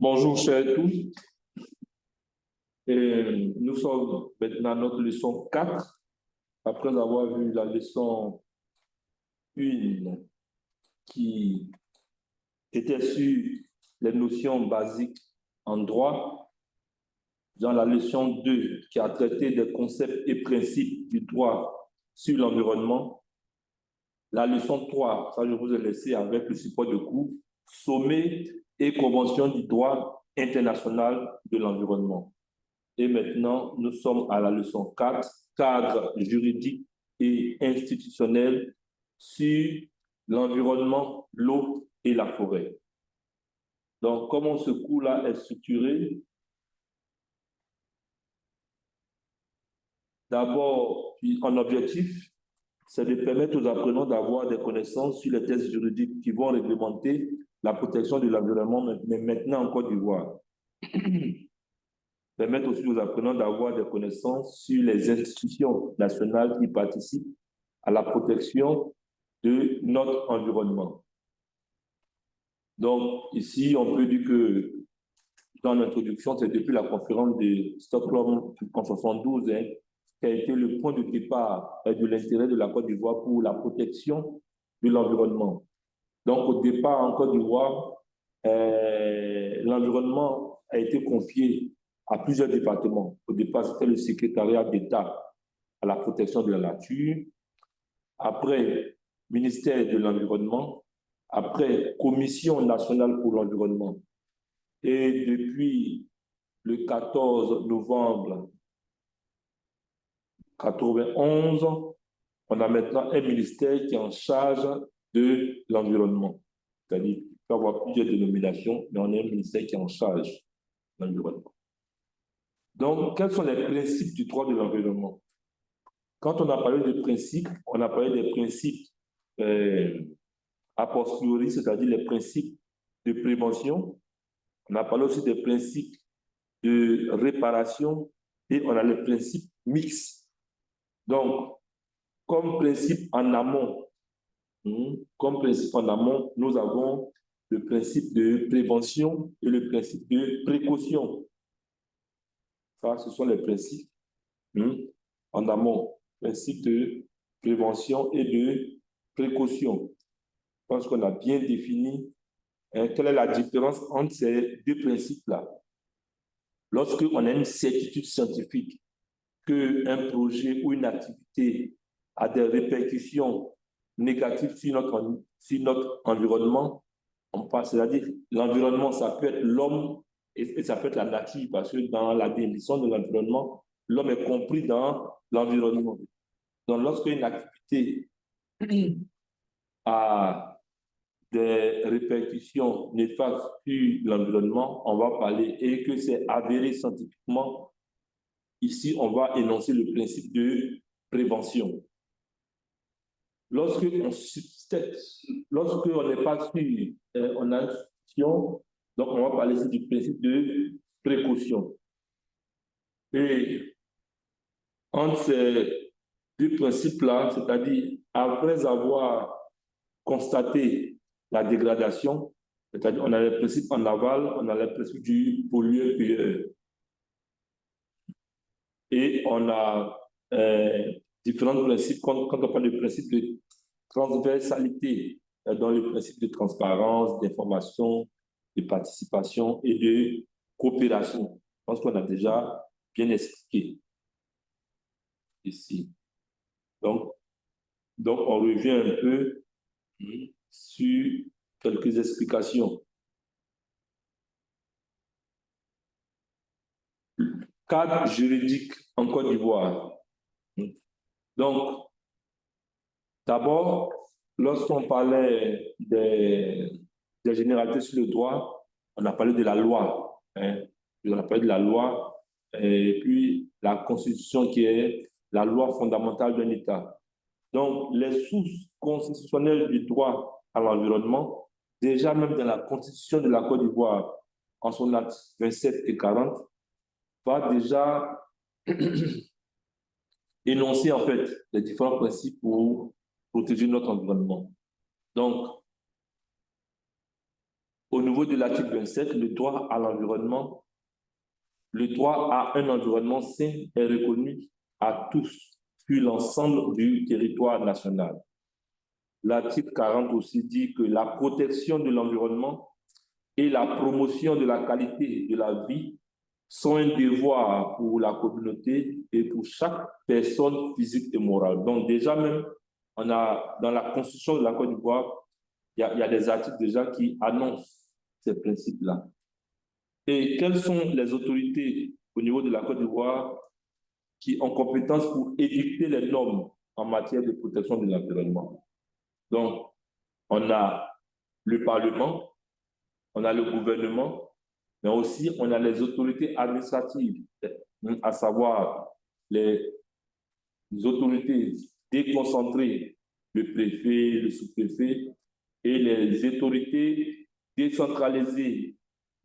Bonjour, chers tous. Nous sommes maintenant à notre leçon 4, après avoir vu la leçon 1 qui était sur les notions basiques en droit, dans la leçon 2 qui a traité des concepts et principes du droit sur l'environnement, la leçon 3, ça je vous ai laissé avec le support de cours, sommet et convention du droit international de l'environnement. Et maintenant, nous sommes à la leçon 4, cadre juridique et institutionnel sur l'environnement, l'eau et la forêt. Donc, comment ce cours-là est structuré? D'abord, un objectif, c'est de permettre aux apprenants d'avoir des connaissances sur les textes juridiques qui vont réglementer la protection de l'environnement, mais maintenant en Côte d'Ivoire. Permettre aussi aux apprenants d'avoir des connaissances sur les institutions nationales qui participent à la protection de notre environnement. Donc, ici, on peut dire que dans l'introduction, c'est depuis la conférence de Stockholm en 72 qui a été le point de départ de l'intérêt de la Côte d'Ivoire pour la protection de l'environnement. Donc, au départ, en Côte d'Ivoire, l'environnement a été confié à plusieurs départements. Au départ, c'était le secrétariat d'État à la protection de la nature. Après, ministère de l'Environnement. Après, Commission nationale pour l'environnement. Et depuis le 14 novembre 1991, on a maintenant un ministère qui est en charge de l'environnement. C'est-à-dire qu'il peut y avoir plusieurs dénominations, mais on a un ministère qui est en charge de l'environnement. Donc, quels sont les principes du droit de l'environnement? Quand on a parlé de principes, on a parlé des principes a posteriori, c'est-à-dire les principes de prévention. On a parlé aussi des principes de réparation et on a les principes mixtes. Donc, comme principe en amont, nous avons le principe de prévention et le principe de précaution. Ça, ce sont les principes en amont, principe de prévention et de précaution. Je pense qu'on a bien défini quelle est la différence entre ces deux principes-là. Lorsqu'on a une certitude scientifique qu'un projet ou une activité a des répercussions négatives sur notre environnement, on passe, c'est-à-dire l'environnement, ça peut être l'homme et ça peut être la nature, parce que dans la définition de l'environnement, l'homme est compris dans l'environnement. Donc, lorsqu'une activité a des répercussions néfastes sur l'environnement, on va parler, et que c'est avéré scientifiquement, ici, on va énoncer le principe de prévention. Lorsqu'on n'est pas sûr, on a une situation, donc on va parler ici du principe de précaution. Et entre ces deux principes-là, c'est-à-dire après avoir constaté la dégradation, c'est-à-dire on a le principe en aval, on a le principe du pollueur-payeur. Et on a différents principes, quand on parle du principe de transversalité, dans le principe de transparence, d'information, de participation et de coopération. Je pense qu'on a déjà bien expliqué ici. Donc on revient un peu sur quelques explications. Cadre juridique en Côte d'Ivoire. Donc, d'abord, lorsqu'on parlait des généralités sur le droit, on a parlé de la loi. On a parlé de la loi et puis la Constitution qui est la loi fondamentale d'un État. Donc, les sources constitutionnelles du droit à l'environnement, déjà même dans la Constitution de la Côte d'Ivoire, en son acte 27 et 40, va déjà énoncer en fait les différents principes pour protéger notre environnement. Donc, au niveau de l'article 27, le droit à l'environnement, le droit à un environnement sain est reconnu à tous sur l'ensemble du territoire national. L'article 40 aussi dit que la protection de l'environnement et la promotion de la qualité de la vie sont un devoir pour la communauté et pour chaque personne physique et morale. Donc déjà même, on a dans la Constitution de la Côte d'Ivoire, il y a des articles déjà qui annoncent ces principes-là. Et quelles sont les autorités au niveau de la Côte d'Ivoire qui ont compétence pour édicter les normes en matière de protection de l'environnement? Donc, on a le Parlement, on a le gouvernement, mais aussi on a les autorités administratives, à savoir les autorités déconcentrées, le préfet, le sous-préfet, et les autorités décentralisées,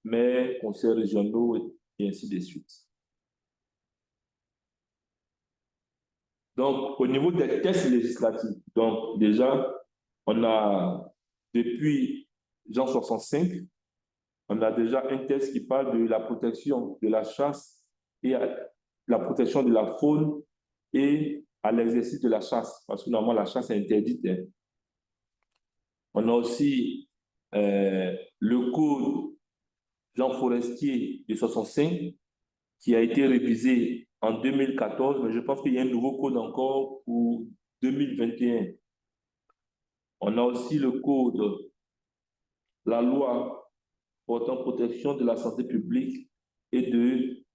maires, conseils régionaux, et ainsi de suite. Donc, au niveau des tests législatifs, donc déjà, on a, depuis Jean 65, on a déjà un texte qui parle de la protection de la chasse et la protection de la faune et à l'exercice de la chasse, parce que normalement la chasse est interdite. Hein. On a aussi le code Jean Forestier de 65 qui a été révisé en 2014, mais je pense qu'il y a un nouveau code encore pour 2021. On a aussi le code, la loi portant protection de la santé publique et de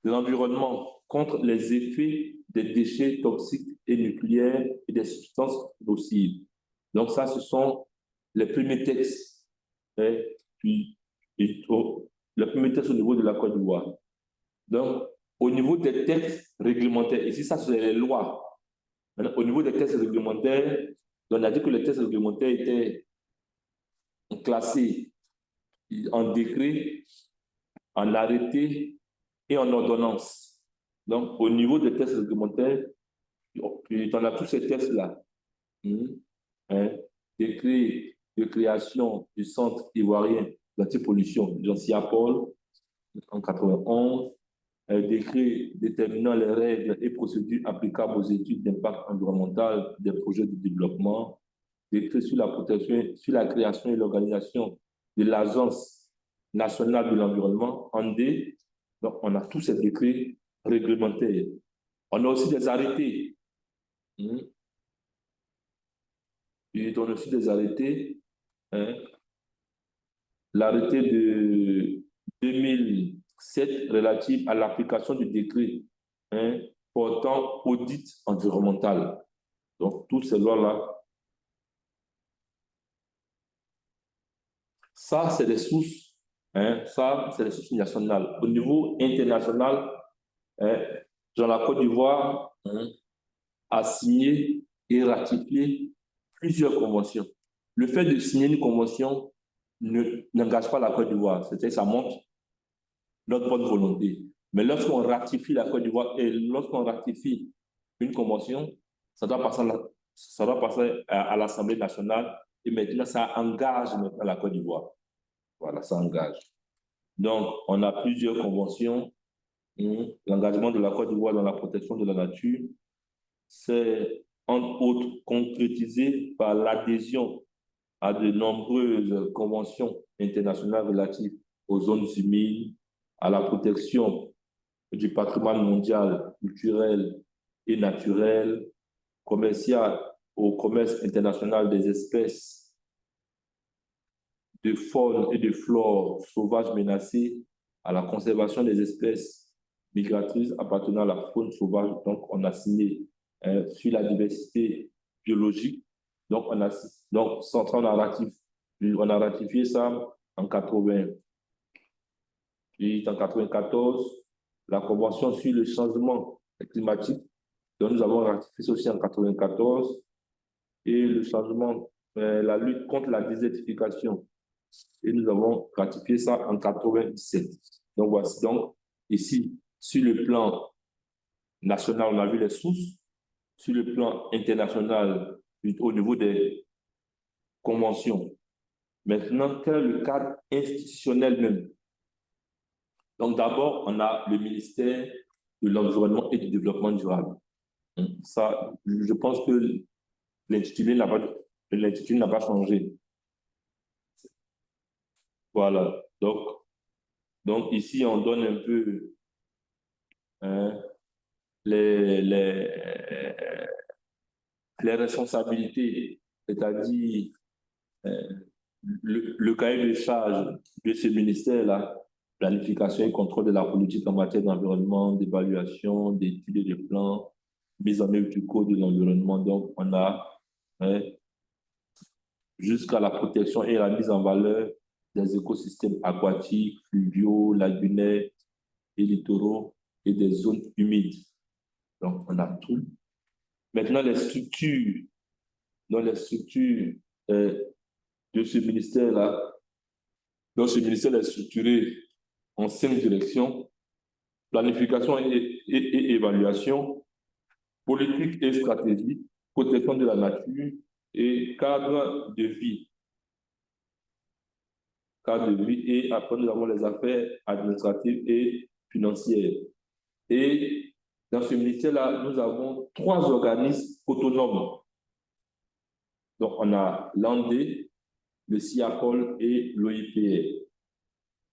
l'environnement contre les effets des déchets toxiques et nucléaires et des substances nocives. Donc ça, ce sont les premiers textes, puis les premiers textes au niveau de la Côte d'Ivoire. Donc, au niveau des textes réglementaires, ici, ça, c'est les lois. Maintenant, au niveau des textes réglementaires, on a dit que les textes réglementaires étaient classés en décret, en arrêté et en ordonnance. Donc, au niveau des textes réglementaires, on a tous ces textes-là. Décret de création du Centre ivoirien d'antipollution, Jean Siapol, en 91, décret déterminant les règles et procédures applicables aux études d'impact environnemental des projets de développement, décret sur la protection, sur la création et l'organisation de l'Agence nationale de l'environnement, ANDE. Donc, on a tous ces décrets réglementaires. On a aussi des arrêtés. Et on a aussi des arrêtés. L'arrêté de 2007 relatif à l'application du décret portant audit environnemental. Donc, toutes ces lois-là, ça, c'est des sources, ça, c'est des sources nationales. Au niveau international, dans la Côte d'Ivoire, a signé et ratifié plusieurs conventions. Le fait de signer une convention n'engage pas la Côte d'Ivoire, c'est-à-dire ça montre notre bonne volonté. Mais lorsqu'on ratifie la Côte d'Ivoire et lorsqu'on ratifie une convention, ça doit passer à l'Assemblée nationale et maintenant ça engage maintenant la Côte d'Ivoire. Voilà, ça engage. Donc, on a plusieurs conventions. L'engagement de la Côte d'Ivoire dans la protection de la nature, c'est entre autres concrétisé par l'adhésion à de nombreuses conventions internationales relatives aux zones humides, à la protection du patrimoine mondial, culturel et naturel, commercial, au commerce international des espèces de faune et de flore sauvages menacées, à la conservation des espèces migratrices appartenant à la faune sauvage. Donc, on a signé sur la diversité biologique. Donc, on a ratifié ça en 80. Puis, en 94, la Convention sur le changement climatique. Donc, nous avons ratifié ça aussi en 94. Et le changement, la lutte contre la désertification. Et nous avons ratifié ça en 97. Donc, voici donc ici, sur le plan national, on a vu les sources. Sur le plan international, au niveau des conventions, Maintenant, quel est le cadre institutionnel même? Donc, d'abord, on a le ministère de l'Environnement et du Développement durable. Ça, je pense que l'intitulé n'a pas changé. Voilà. Donc ici, on donne un peu hein, les, les, les responsabilités, c'est-à-dire euh, le cahier de charge de ce ministère-là, planification et contrôle de la politique en matière d'environnement, d'évaluation, d'études et de plans, mise en œuvre du code de l'environnement. Donc, on a hein, jusqu'à la protection et la mise en valeur des écosystèmes aquatiques, fluviaux, lagunaires et littoraux et des zones humides. Donc, on a tout. Maintenant, les structures, dans les structures euh, de ce ministère-là, donc ce ministère est structuré en 5 directions: planification et évaluation, politique et stratégie, protection de la nature et cadre de vie. Cadre de vie, et après nous avons les affaires administratives et financières. Et dans ce ministère-là, nous avons 3 organismes autonomes. Donc, on a l'ANDE, le CIAPOL et l'OIPR.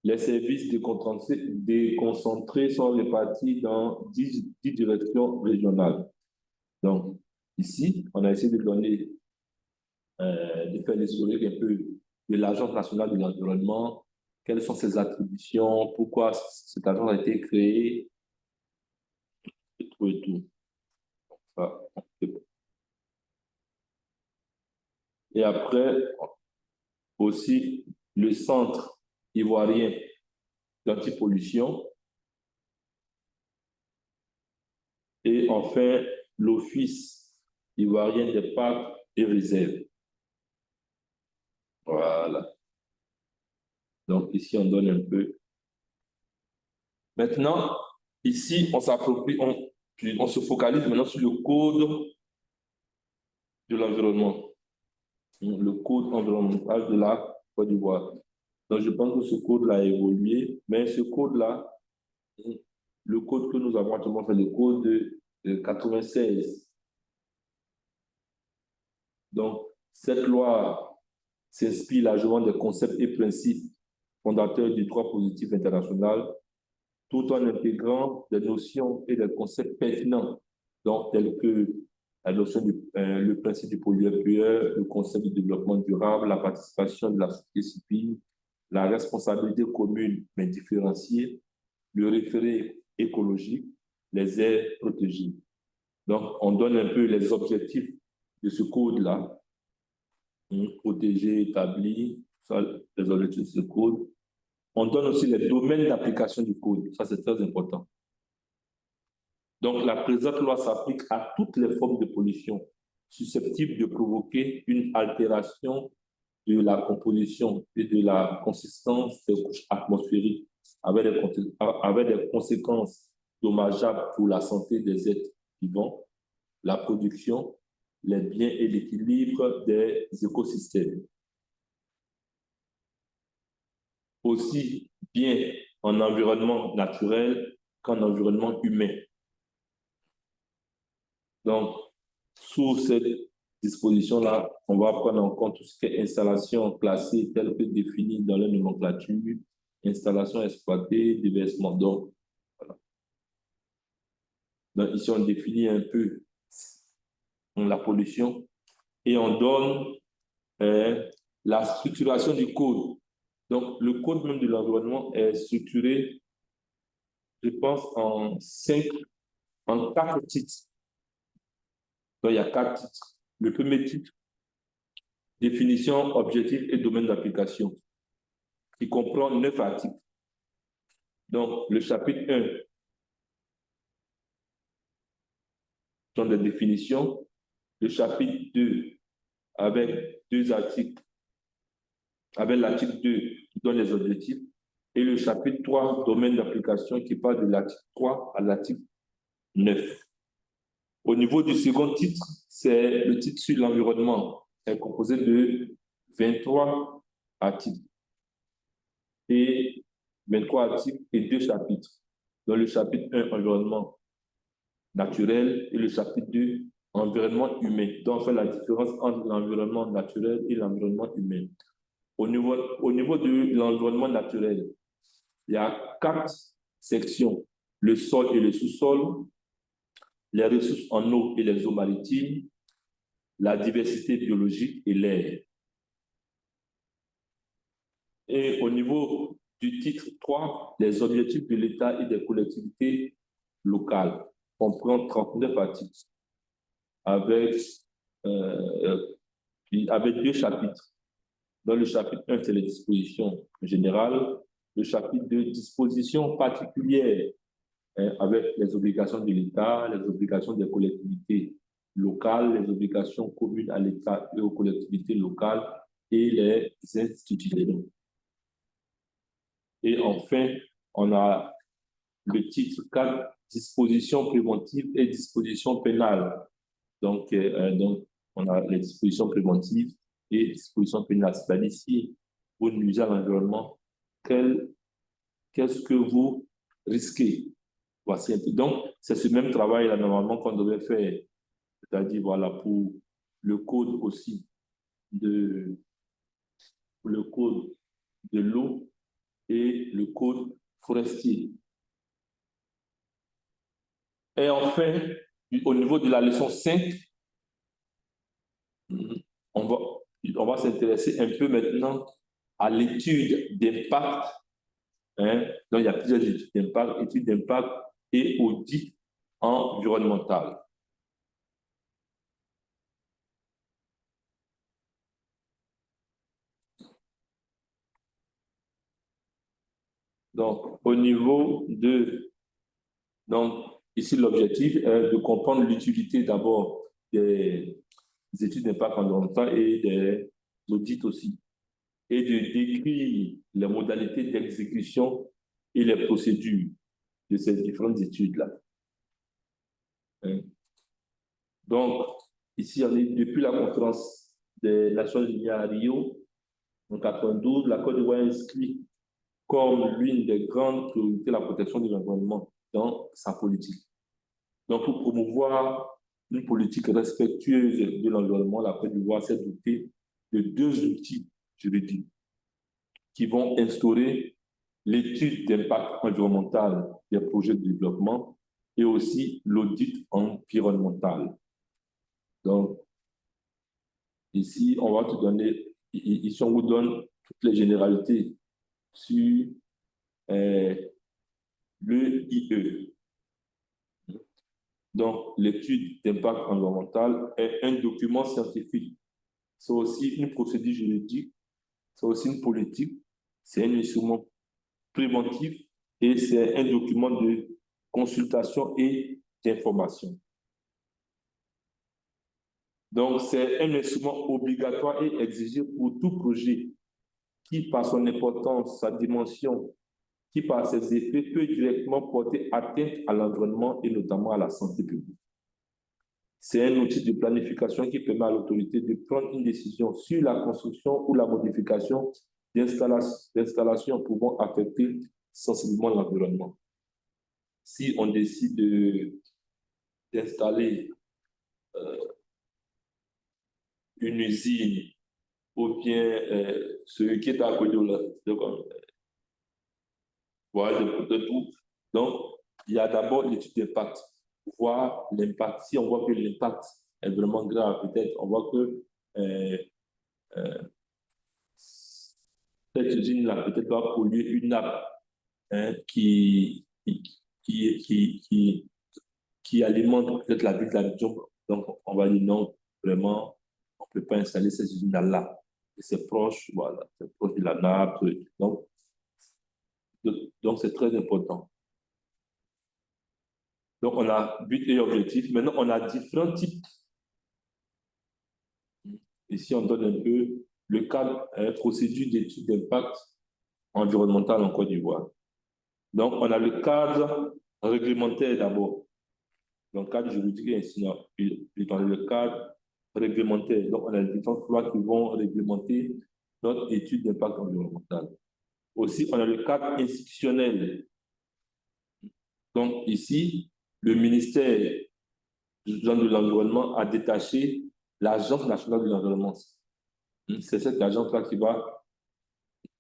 Les services déconcentrés sont répartis dans 10 directions régionales. Donc, ici, on a essayé de donner, de faire l'historique un peu de l'Agence nationale de l'environnement, quelles sont ses attributions, pourquoi cette agence a été créée, et tout et tout. Ça, et après, aussi, le Centre ivoirien d'antipollution et enfin, l'Office ivoirien des parcs et réserves. Voilà. Donc, ici, on donne un peu. Maintenant, ici, on s'approprie, on se focalise maintenant sur le code de l'environnement. Le code environnemental de la Côte d'Ivoire. Donc, je pense que ce code-là a évolué, mais ce code-là, le code que nous avons actuellement, c'est le code de 96. Donc, cette loi s'inspire largement des concepts et principes fondateurs du droit positif international, tout en intégrant des notions et des concepts pertinents, donc tels que la notion le principe du pollueur-payeur, le concept du développement durable, la participation de la société civile, la responsabilité commune mais différenciée, le référé écologique, les aires protégées. Donc, on donne un peu les objectifs de ce code-là: protéger, établir, ça, les objectifs de ce code. On donne aussi les domaines d'application du code, ça c'est très important. Donc, la présente loi s'applique à toutes les formes de pollution susceptibles de provoquer une altération de la composition et de la consistance des couches atmosphériques avec des conséquences dommageables pour la santé des êtres vivants, la production, les biens et l'équilibre des écosystèmes. Aussi bien en environnement naturel qu'en environnement humain. Donc, sous cette disposition-là, on va prendre en compte tout ce qui est installation classée telle que définie dans la nomenclature, installation exploitée, déversement d'eau. Voilà. Donc, ici, on définit un peu la pollution et on donne la structuration du code. Donc, le code même de l'environnement est structuré, je pense, en 4 titres. Donc, il y a 4 titres. Le premier titre, définition, objectif et domaine d'application, qui comprend 9 articles. Donc, le chapitre 1 sont des définitions. Le chapitre 2, avec 2 articles, avec l'article 2 qui donne les objectifs. Et le chapitre 3, domaine d'application, qui parle de l'article 3 à l'article 9. Au niveau du second titre, c'est le titre sur l'environnement. C'est composé de 23 articles et 23 articles et 2 chapitres. Dans le chapitre 1, environnement naturel, et le chapitre 2, environnement humain. Donc, on fait la différence entre l'environnement naturel et l'environnement humain. Au niveau de l'environnement naturel, il y a 4 sections: le sol et le sous-sol, les ressources en eau et les eaux maritimes, la diversité biologique et l'air. Et au niveau du titre 3, les objectifs de l'État et des collectivités locales, on prend 39 articles avec 2 chapitres. Dans le chapitre 1, c'est les dispositions générales. Le chapitre 2, dispositions particulières, avec les obligations de l'État, les obligations des collectivités locales, les obligations communes à l'État et aux collectivités locales et les institutions. Et enfin, on a le titre 4, dispositions préventives et dispositions pénales. Donc, on a les dispositions préventives et dispositions pénales. C'est-à-dire, si vous nuisez à l'environnement, qu'est-ce que vous risquez? Voici un peu. Donc, c'est ce même travail là, normalement, qu'on devait faire. C'est-à-dire, voilà, pour le code aussi pour le code de l'eau et le code forestier. Et enfin, au niveau de la leçon 5, on va s'intéresser un peu maintenant à l'étude d'impact. Donc, il y a plusieurs études d'impact, études d'impact et audit environnemental. Donc, au niveau de... Donc, ici, l'objectif est de comprendre l'utilité d'abord des études d'impact environnemental et des audits aussi, et de décrire les modalités d'exécution et les procédures de ces différentes études-là. Donc, ici, on est depuis la conférence des Nations Unies à Rio, en 92, la Côte d'Ivoire inscrit comme l'une des grandes priorités la protection de l'environnement dans sa politique. Donc, pour promouvoir une politique respectueuse de l'environnement, la Côte d'Ivoire s'est dotée de 2 outils juridiques qui vont instaurer l'étude d'impact environnemental des projets de développement et aussi l'audit environnemental. Donc, ici, on va te donner, ici, on vous donne toutes les généralités sur le IE. Donc, l'étude d'impact environnemental est un document scientifique. C'est aussi une procédure juridique, c'est aussi une politique, c'est un instrument préventif et c'est un document de consultation et d'information. Donc, c'est un instrument obligatoire et exigé pour tout projet qui, par son importance, sa dimension, qui, par ses effets, peut directement porter atteinte à l'environnement et notamment à la santé publique. C'est un outil de planification qui permet à l'autorité de prendre une décision sur la construction ou la modification d'installations pouvant affecter sensiblement l'environnement. Si on décide d'installer une usine ou bien ce qui est à côté de voilà, de tout. Donc, il y a d'abord l'étude d'impact. Voir l'impact. Si on voit que l'impact est vraiment grave, peut-être on voit que cette usine-là peut-être va polluer une nappe qui alimente peut-être la ville de l'Abidjan. Donc, on va dire non, vraiment, on ne peut pas installer ces usines-là. Et c'est proche, voilà, c'est proche de la nappe. Donc c'est très important. Donc, on a but et objectif. Maintenant, on a différents types. Ici, on donne un peu le cadre, procédure d'étude d'impact environnemental en Côte d'Ivoire. Donc, on a le cadre réglementaire d'abord. Donc, cadre juridique et ainsi puis dans le cadre réglementaire. Donc, on a les différentes lois qui vont réglementer notre étude d'impact environnemental. Aussi, on a le cadre institutionnel. Donc ici, le ministère de l'Environnement a détaché l'Agence nationale de l'environnement. C'est cette agence-là qui va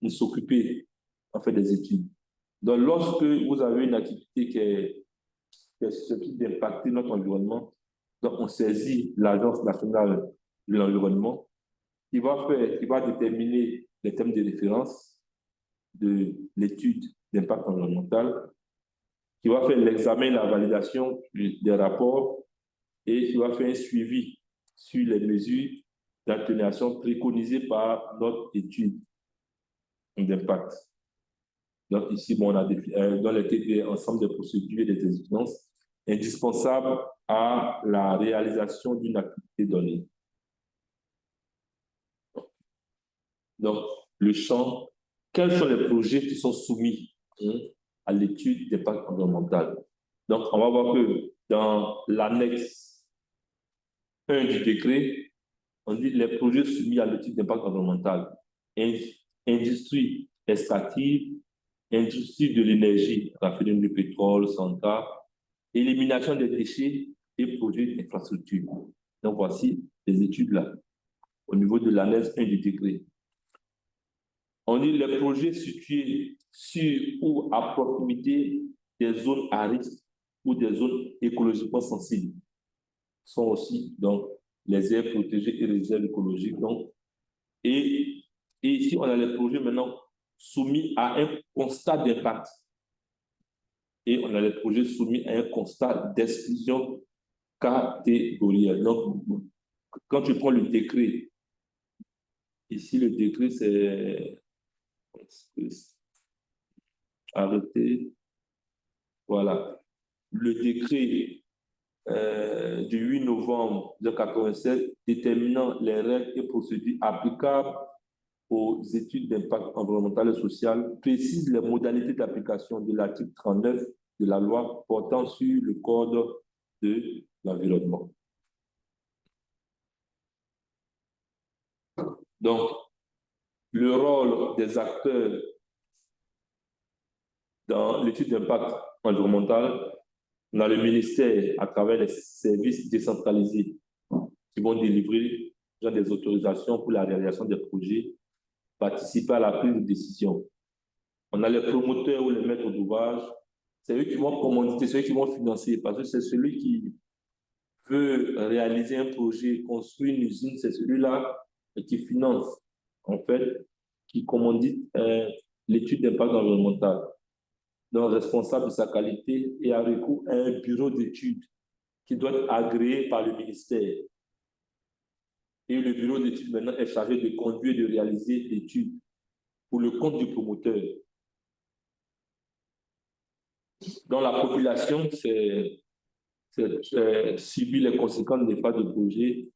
s'occuper en fait des études. Donc, lorsque vous avez une activité qui est susceptible d'impacter notre environnement, donc on saisit l'Agence nationale de l'environnement qui va déterminer les thèmes de référence de l'étude d'impact environnemental, qui va faire l'examen et la validation des rapports et qui va faire un suivi sur les mesures d'atténuation préconisées par notre étude d'impact. Donc ici, bon, on a dans ensemble des procédures et des exigences indispensables à la réalisation d'une activité donnée. Donc, le champ, quels sont les projets qui sont soumis à l'étude d'impact environnemental? Donc, on va voir que dans l'annexe 1 du décret, on dit les projets soumis à l'étude d'impact environnemental, industrie extractive, industrie de l'énergie, raffinerie de pétrole, centrale, élimination des déchets et projets d'infrastructure. Donc, voici les études là, au niveau de l'annexe 1 du décret. On dit les projets situés sur ou à proximité des zones à risque ou des zones écologiquement sensibles sont aussi donc les aires protégées et réserves écologiques. Donc, et ici, on a les projets maintenant soumis à un constat d'impact. Et on a les projets soumis à un constat d'exclusion catégorielle. Donc, quand tu prends le décret, ici, le décret, c'est arrêté. Voilà. Le décret du 8 novembre 1987 déterminant les règles et procédures applicables aux études d'impact environnemental et social précise les modalités d'application de l'article 39 de la loi portant sur le code de l'environnement. Donc, le rôle des acteurs dans l'étude d'impact environnemental, on a le ministère à travers les services décentralisés qui vont délivrer des autorisations pour la réalisation des projets, participer à la prise de décision. On a les promoteurs ou les maîtres d'ouvrage, c'est eux qui vont commanditer, c'est eux qui vont financer, parce que c'est celui qui veut réaliser un projet, construire une usine, c'est celui-là qui finance, en fait, qui commandite l'étude d'impact environnemental. Donc, responsable de sa qualité et a recours à un bureau d'études qui doit être agréé par le ministère. Et le bureau d'études maintenant est chargé de conduire et de réaliser l'étude pour le compte du promoteur. Dans la population, subit les conséquences des phases de projet.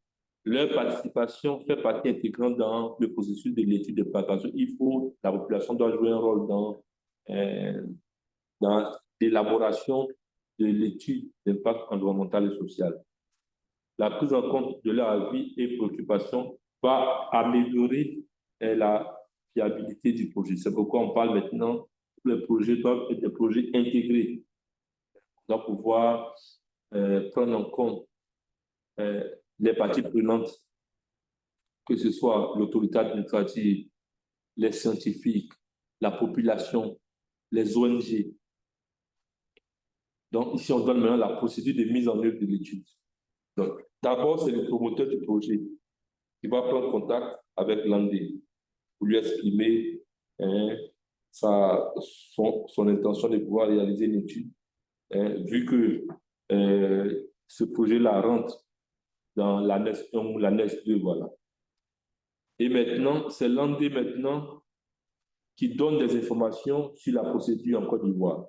Leur participation fait partie intégrante dans le processus de l'étude de préparation. La population doit jouer un rôle dans l'élaboration de l'étude d'impact environnemental et social. La prise en compte de leur avis et préoccupations va améliorer la fiabilité du projet. C'est pourquoi on parle maintenant que les projets doivent être des projets intégrés. On doit pouvoir prendre en compte les parties prenantes, que ce soit l'autorité administrative, les scientifiques, la population, les ONG. Donc, ici, on donne maintenant la procédure de mise en œuvre de l'étude. Donc, d'abord, c'est le promoteur du projet qui va prendre contact avec l'ANDE pour lui exprimer son intention de pouvoir réaliser une étude, vu que ce projet-là rentre dans l'annexe 1 ou l'annexe 2, voilà. Et maintenant, c'est l'ANDE maintenant qui donne des informations sur la procédure en Côte d'Ivoire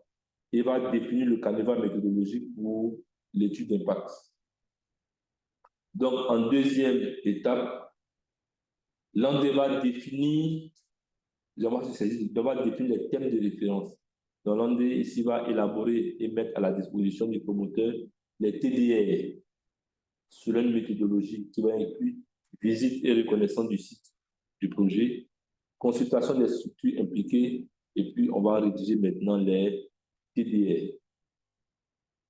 et va définir le canevas méthodologique pour l'étude d'impact. Donc, en deuxième étape, l'ANDE va définir les thèmes de référence. Donc, l'ANDE ici va élaborer et mettre à la disposition du promoteur les TDR selon une méthodologie qui va inclure visite et reconnaissance du site du projet, consultation des structures impliquées, et puis on va rédiger maintenant les TDR.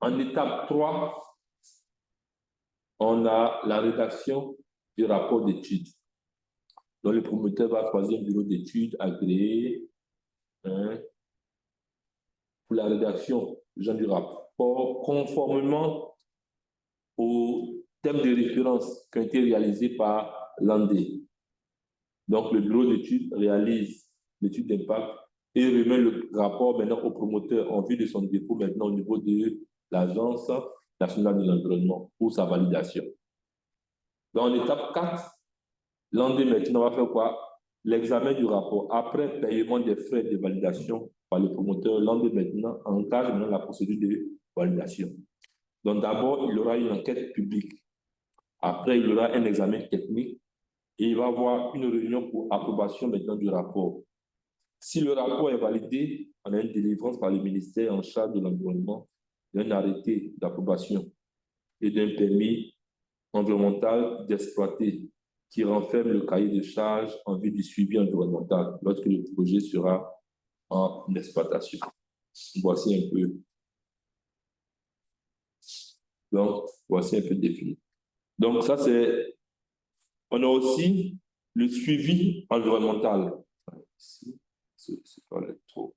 En étape 3, on a la rédaction du rapport d'études. Donc, le promoteur va choisir un bureau d'études agréé pour la rédaction du rapport conformément aux thèmes de référence qui ont été réalisés par l'ANDE. Donc, le bureau d'études réalise l'étude d'impact et remet le rapport maintenant au promoteur en vue de son dépôt maintenant au niveau de l'Agence nationale de l'environnement pour sa validation. Dans l'étape 4, l'ANDE maintenant va faire quoi? L'examen du rapport. Après paiement des frais de validation par le promoteur, l'ANDE maintenant engage maintenant la procédure de validation. Donc d'abord, il y aura une enquête publique. Après, il y aura un examen technique et il va y avoir une réunion pour approbation maintenant du rapport. Si le rapport est validé, on a une délivrance par le ministère en charge de l'environnement d'un arrêté d'approbation et d'un permis environnemental d'exploiter qui renferme le cahier de charges en vue du suivi environnemental lorsque le projet sera en exploitation. Voici un peu. Donc, voici un peu défini. Donc, ça, c'est... On a aussi le suivi environnemental. Ici, c'est pas le trop.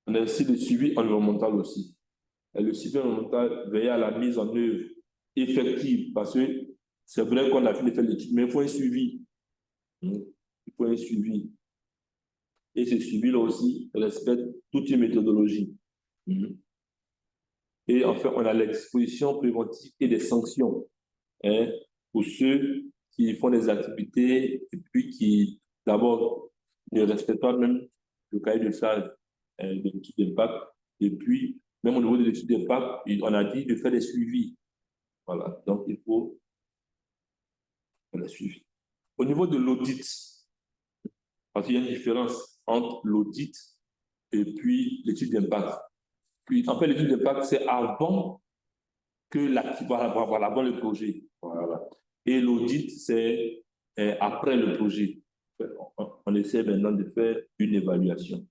On a aussi le suivi environnemental aussi. Et le suivi environnemental veille à la mise en œuvre effective, parce que c'est vrai qu'on a fait l'étude, mais il faut un suivi. Il faut un suivi. Et ce suivi-là aussi respecte toute une méthodologie. Et enfin, on a les dispositions préventives et des sanctions pour ceux qui font des activités et puis qui, d'abord, ne respectent pas même le cahier de charge de l'étude d'impact. Et puis, même au niveau de l'étude d'impact, on a dit de faire des suivis. Voilà, donc il faut faire des suivis. Au niveau de l'audit, parce qu'il y a une différence entre l'audit et puis l'étude d'impact. Puis, en fait, l'étude d'impact, c'est avant que avant le projet. Voilà. Et l'audit, c'est après le projet. On essaie maintenant de faire une évaluation.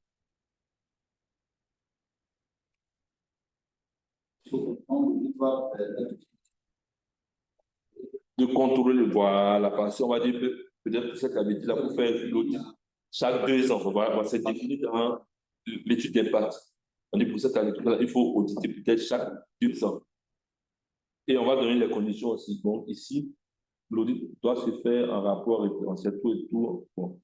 De contrôler, voilà, parce qu'on va dire peut-être que cette habitude-là pour faire l'audit chaque 2 ans. Voilà, c'est défini dans l'étude d'impact. On dit pour cette habitude-là, il faut auditer peut-être chaque 2 ans. Et on va donner les conditions aussi. Donc ici, l'audit doit se faire en rapport référentiel, tout et tout. Bon.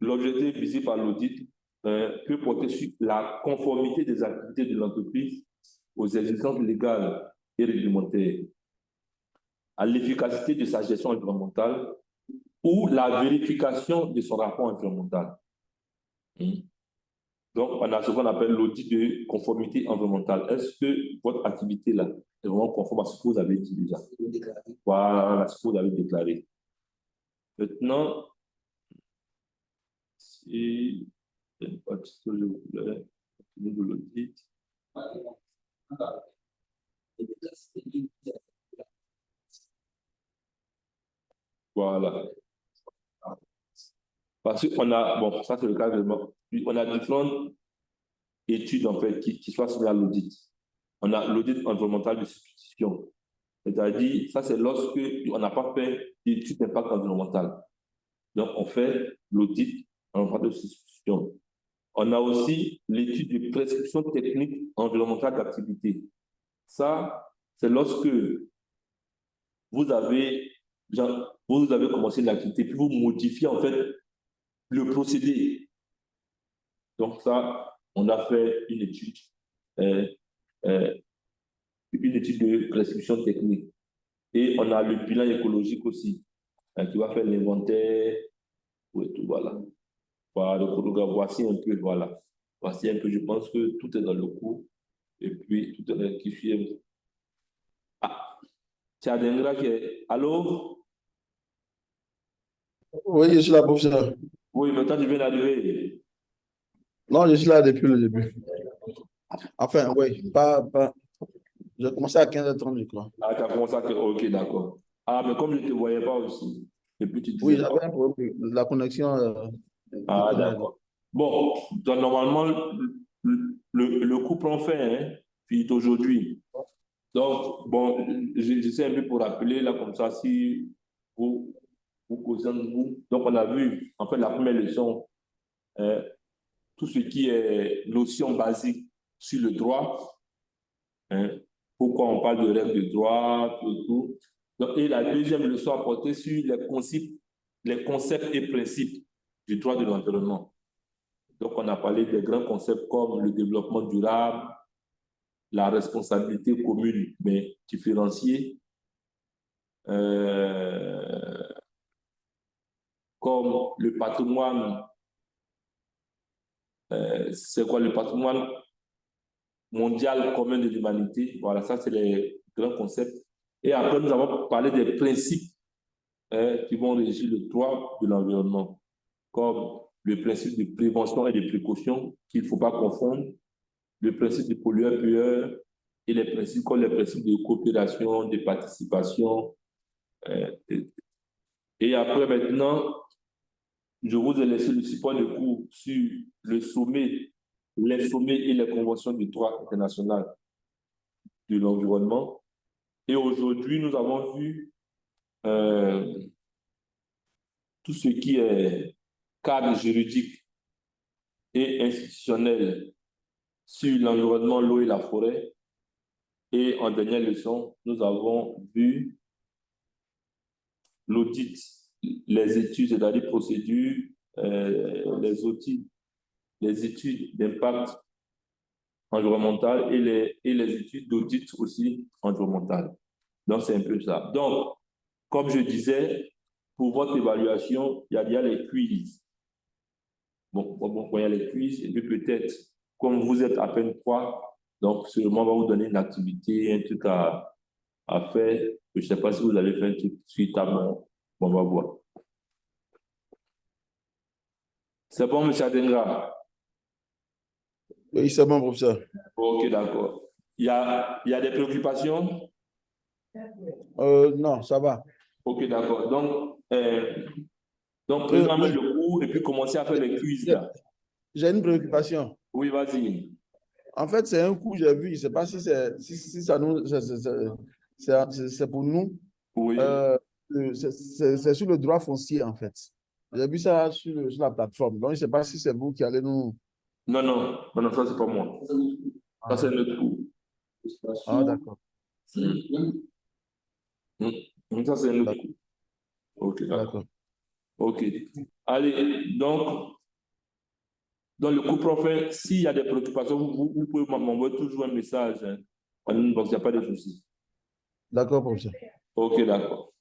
L'objectif visé par l'audit peut porter sur la conformité des activités de l'entreprise aux exigences légales et réglementaires, à l'efficacité de sa gestion environnementale ou la vérification de son rapport environnemental. Donc, on a ce qu'on appelle l'audit de conformité environnementale. Est-ce que votre activité là est vraiment conforme à ce que vous avez dit déjà? Voilà, ce que vous avez déclaré. Maintenant, si je voulais de l'audit. Voilà. Parce qu'on a, bon, ça c'est le cas de on a différentes études en fait qui soient soumises à l'audit. On a l'audit environnemental de substitution. C'est-à-dire, ça c'est lorsque on n'a pas fait d'étude d'impact environnemental. Donc, on fait l'audit environnemental de substitution. On a aussi l'étude de prescription technique environnementale d'activité. Ça, c'est lorsque vous avez commencé l'activité, puis vous modifiez en fait le procédé. Donc ça, on a fait une étude de prescription technique. Et on a le bilan écologique aussi, qui va faire l'inventaire, et tout, voilà. Voilà, donc, voici un peu, voilà. Voici un peu, je pense que tout est dans le cours. Et puis, tout est rectifié. Ah, Tchadengra qui est... Allô? Oui, je suis là, professeur. Oui, mais toi, tu viens d'arriver. Non, je suis là depuis le début. Enfin, oui, j'ai commencé à 15h30, je crois. Ah, tu as commencé à... Ok, d'accord. Ah, mais comme je ne te voyais pas aussi, et puis tu Oui, disais pas. j'avais un problème de la connexion Ah, Internet. d'accord. Bon, donc, normalement, le coup prend fin, hein, puis aujourd'hui. Donc, bon, j'essaie un peu pour rappeler, là, comme ça, si vous, vous causez de vous. Donc, on a vu, en fait, la première leçon, euh, tout ce qui est notion basique sur le droit, hein, pourquoi on parle de règles de droit, tout. Donc, et la deuxième leçon a porté sur les concepts et principes du droit de l'environnement. Donc, on a parlé des grands concepts comme le développement durable, la responsabilité commune, mais différenciée, euh, comme le patrimoine, c'est quoi le patrimoine mondial commun de l'humanité. Voilà, ça, c'est les grands concepts. Et après, nous avons parlé des principes qui vont régir le droit de l'environnement, comme le principe de prévention et de précaution, qu'il ne faut pas confondre, le principe de pollueur-payeur et les principes comme les principes de coopération, de participation. Euh, et après, maintenant, je vous ai laissé le support de cours sur le sommet, les sommets et les conventions du droit international de l'environnement. Et aujourd'hui, nous avons vu euh, tout ce qui est cadre juridique et institutionnel sur l'environnement, l'eau et la forêt. Et en dernière leçon, nous avons vu l'audit, les études, c'est-à-dire procédures, les outils, les études d'impact environnemental et les études d'audit aussi environnemental. Donc, c'est un peu ça. Donc, comme je disais, pour votre évaluation, il y a les quiz. Bon, il y a les quiz, et puis peut-être, comme vous êtes à peine trois, donc sûrement on va vous donner une activité, un truc à faire. Je ne sais pas si vous allez faire un truc suite à mon, on va voir. C'est bon, monsieur Adenga? Oui, c'est bon, professeur. Ok, d'accord. Il y a des préoccupations? Non, ça va. Ok, d'accord. Donc prenons Euh, en main le cours et puis commencez à faire les quiz j'ai là. j'ai une préoccupation. Oui, vas-y. En fait, c'est un coup, j'ai vu, je ne sais pas si ça nous, c'est pour nous. Oui. Euh, c'est sur le droit foncier, en fait. J'ai vu ça sur la plateforme. Donc, je ne sais pas si c'est vous qui allez nous. Non, non, non, non, ça c'est pas moi. Ça c'est Ah, notre cours. ah, d'accord. Ça c'est notre D'ac- cours. Ok, d'accord. D'accord. Ok. Allez, donc, dans le cours prochain, s'il y a des préoccupations, vous pouvez m'envoyer toujours un message. Hein. En inbox, il n'y a pas de souci. D'accord, professeur. Ok, d'accord.